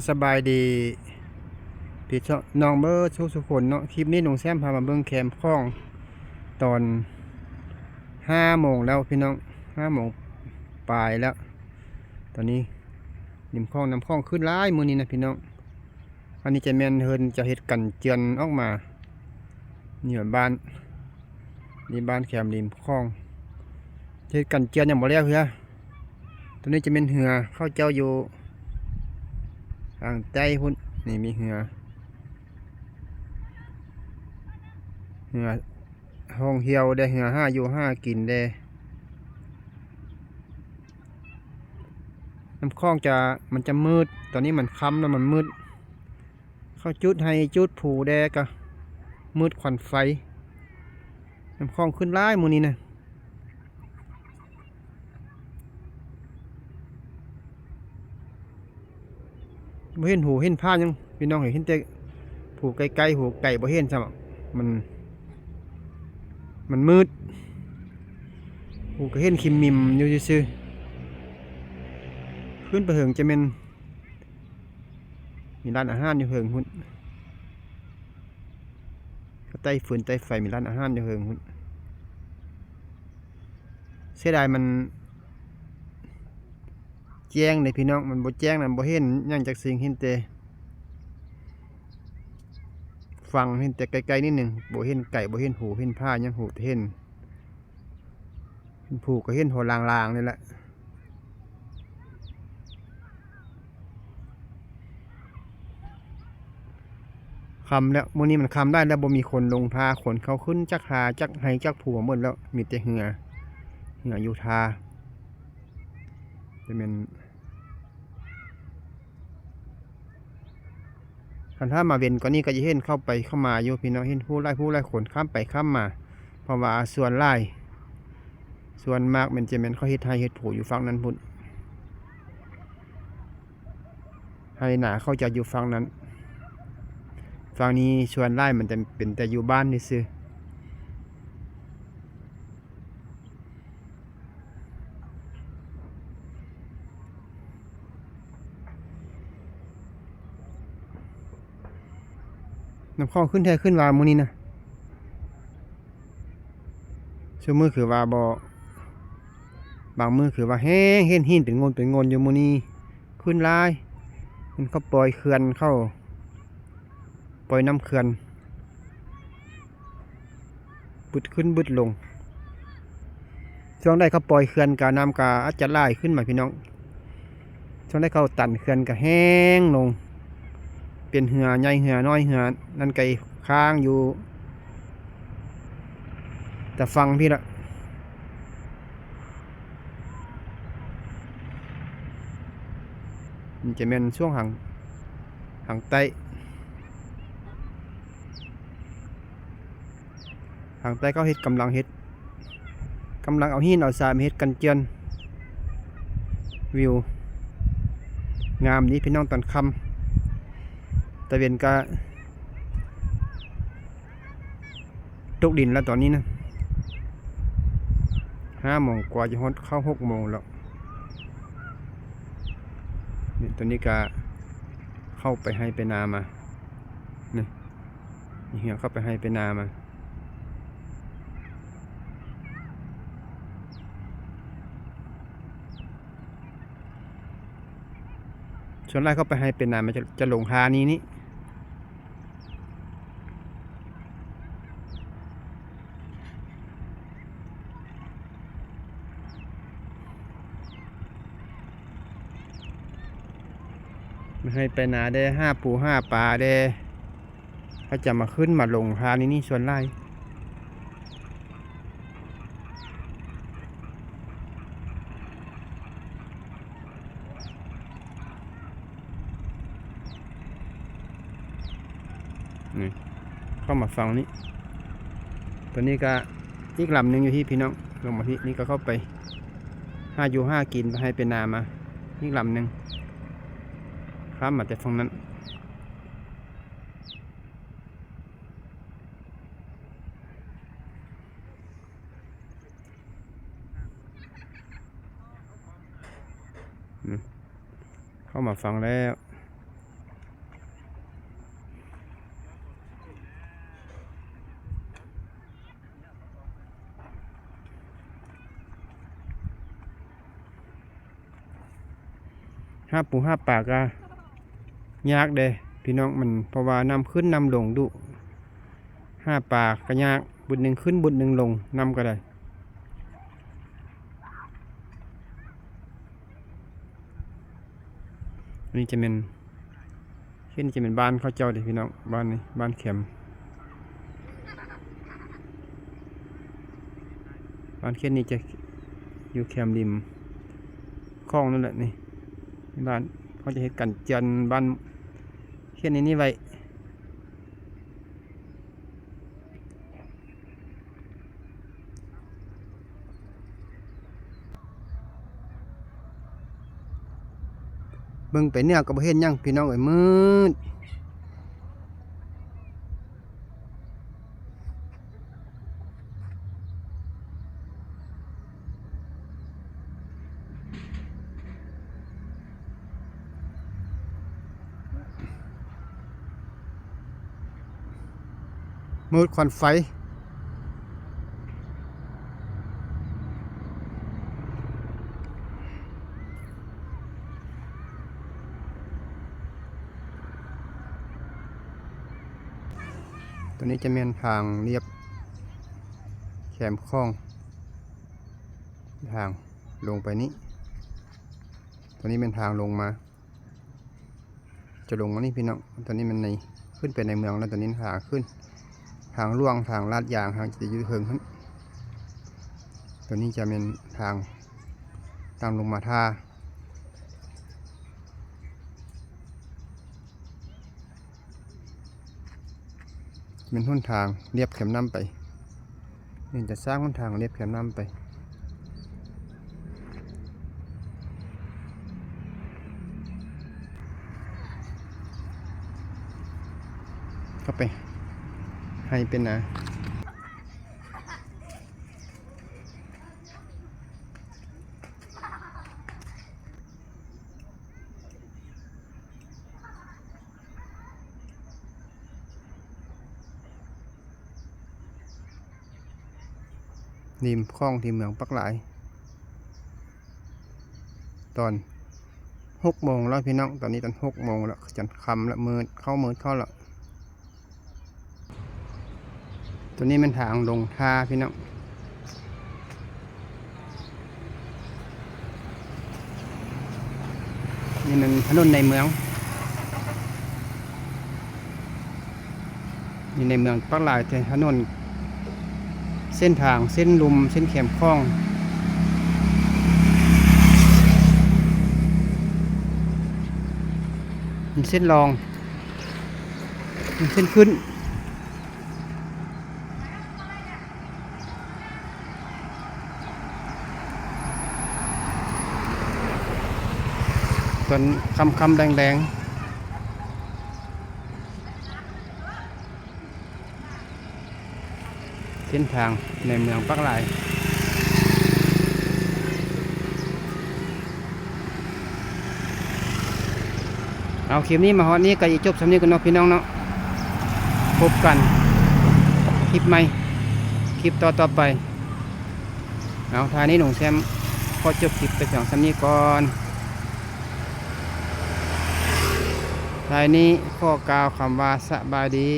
สบายดีพี่น้องเบอร์ทุกคนเนาะคลิปนี้หนุ่งแซมพามาเบิ่งแคมป์คล้องตอน5 โมงแล้วพี่น้อง5 โมงปลายแล้วตอนนี้ริมคลองน้ำคลองขึ้นร้ายมือนี้นะพี่น้องอันนี้จะแม่นเฮินจะเฮ็ดกันเจือนออกมานี่บ้านนี่บ้านแคมป์ริมคลองเฮ็ดกันเจือนอย่างบ่แล้วเพื่อตัวนี้จะเป็นเหือเข้าเจ้าอยู่ทางใต้พุ่นนี่มีเหือห้องเหี่ยวได้เหือห้าอยู่ห้ากินได้น้ำคลองมันจะมืดตอนนี้มันค่ำแล้วมันมืดเข้าจุดให้จุดผูแดกะมืดควันไฟน้ำคลองขึ้นร้ายมูนี้นะบ่เห็นหูเห็นผ้ายังพี่น้องเห็นแต่ผูไกลๆหูไก่บ่เห็นซ้ำมันมืดผูก็เห็นคิมมิมอยู่ซื่อขึ้นไปเหิงจะเป็นมีร้านอาหารอยู่เหิงหุ่นก็ใต้ฟืนใต้ไฟมีร้านอาหารอยู่เหิงหุ่นเสียดายมันแจ้งเลยพี่น้องมันบ่แจ้งนั่นบ่เห็นยังจากสิ่งเห็นแต่ฟังเห็นแต่ไกลๆนิดหนึ่งบ่เห็นไก่บ่เห็นหูเห็นผ้ายังหูเห็นผูก็เห็นหัวลางๆนี่แหละคำแล้วมื้อนี้มันคำได้แล้วบ่มีคนลงทาขนเขาขึ้นจักหาจักไห้จักผัวหมดแล้วมีแต่เหืออยู่ทาจะเป็นคันถ้ามาเว้นก็นี่ก็จะเห็นเข้ามาอยู่พี่น้องเห็นผู้ไล่ขนข้ามไปข้ามมาเพราะว่าส่วนมากมันจะเป็นเขาเฮ็ดให้เฮ็ดผูอยู่ฝั่งนั้นพุ่นให้หนาเขาจะอยู่ฝั่งนั้นฝั่งนี้ส่วนไล่มันจะเป็นแต่อยู่บ้านนี่ซื่อน้ำคลองขึ้นแท้ขึ้นว่ามื้อนี้นะชั่วมือคือว่าบ่บางมือคือว่าแห้งเห็นหินเป็นงนอยู่มื้อนี้ขึ้นหลายมันเขาปล่อยเขื่อนเข้าปล่อยน้ำเขื่อนบึดขึ้นบึดลงช่วงได้เขาปล่อยเขื่อนกาน้ำกาอาจจะไหลขึ้นมาพี่น้องช่วงได้เขาตันเขื่อนกาแห้งลงเป็นเหือใหญ่เหือน้อยเหือนั่นไกลค้างอยู่แต่ฟังพี่ละมันจะเป็นช่วงหางใต้เขาเฮ็ดกำลังเอาหินเอาทรายมาเฮ็ดกันเจือนวิวงามนี้พี่น้องตอนค่ำตะเวนก็ตกดินแล้วตอนนี้นะ5 โมงกว่าจะเข้า6 โมงแล้วนี่ตอนนี้ก็เข้าไปให้ไปนามานี่เหี้ยเข้าไปให้ไปนามาส่วนแรกเข้าไปให้เป็นนามันจะลงทานี้นี่ให้ไปนาได้5 ปู5 ปลาได้เขาจะมาขึ้นมาลงทานี่ส่วนไร่นี่เข้ามาฟังนี้ตัวนี้ก็อีกลำหนึ่งอยู่ที่พี่น้องลงมาที่นี่ก็เข้าไป5 อยู่ 5 กินไปให้เป็นนามาอีกลำหนึ่งข้ามมาแต่ฝั่งนั้นเข้ามาฟังแล้ว ห้าปูห้าปากก็ยากเด้พี่น้องมันเพราะว่าน้ำขึ้นน้ำลงดุห้าปากก็ยากบุญหนึ่งขึ้นบุญหนึ่งลงน้ำก็ได้อันนี้จะเป็นขึ้นจะเป็นบ้านเขาเจ้าเด้พี่น้องบ้านนี้บ้านเข็มบ้านเข็มนี่จะอยู่แคมริมคลองนั่นแหละนี่บ้านเขาจะเห็นกันจันบ้านเข็มนี้ไว้เบิ่งไปเนี่ยก็บ่เห็นหยังพี่น้องเอ้ยมืดมืดควันไฟตัวนี้จะเป็นทางเรียบแคมคลองทางลงไปนี้ตัวนี้เป็นทางลงมาจะลงมานี่พี่น้องตัวนี้มันในขึ้นไปในเมืองแล้วตัวนี้ทางขึ้นทางล่วงทางลาดยางทางจะยืดเหิงขึ้นตัวนี้จะเป็นทางตามลงมาท่าเป็นหนทางเรียบเข็มน้ำไปนี่จะสร้างหนทางเรียบเข็มน้ำไปเข้าไปให้เป็นนะริมคลองที่เมืองปักหลายตอน6 โมงแล้วพี่น้องตอนนี้ตอน6 โมงแล้วจะค่ำแล้วมืดเข้าแล้วตัวนี้มันทางลงท่าพี่น้องนี่มันถนนในเมืองนี่ในเมืองปักหลายแต่ถนนเส้นทางเส้นลุมเส้นแคมคลองมีเส้นรองมีเส้นขึ้นตอนคำแดงเส้นทางในเมืองปักหลายเอาคลิปนี้มาฮอดนี้ก็จะจบสำเนียงกันเนาะพี่น้องเนาะพบกันคลิปใหม่คลิปต่อไปเอาท้ายนี้หนุ่มแซมขอจบคลิปไปสองสำเนียงก่อนท้ายนี้ข้อกล่าวคำว่าสบายดี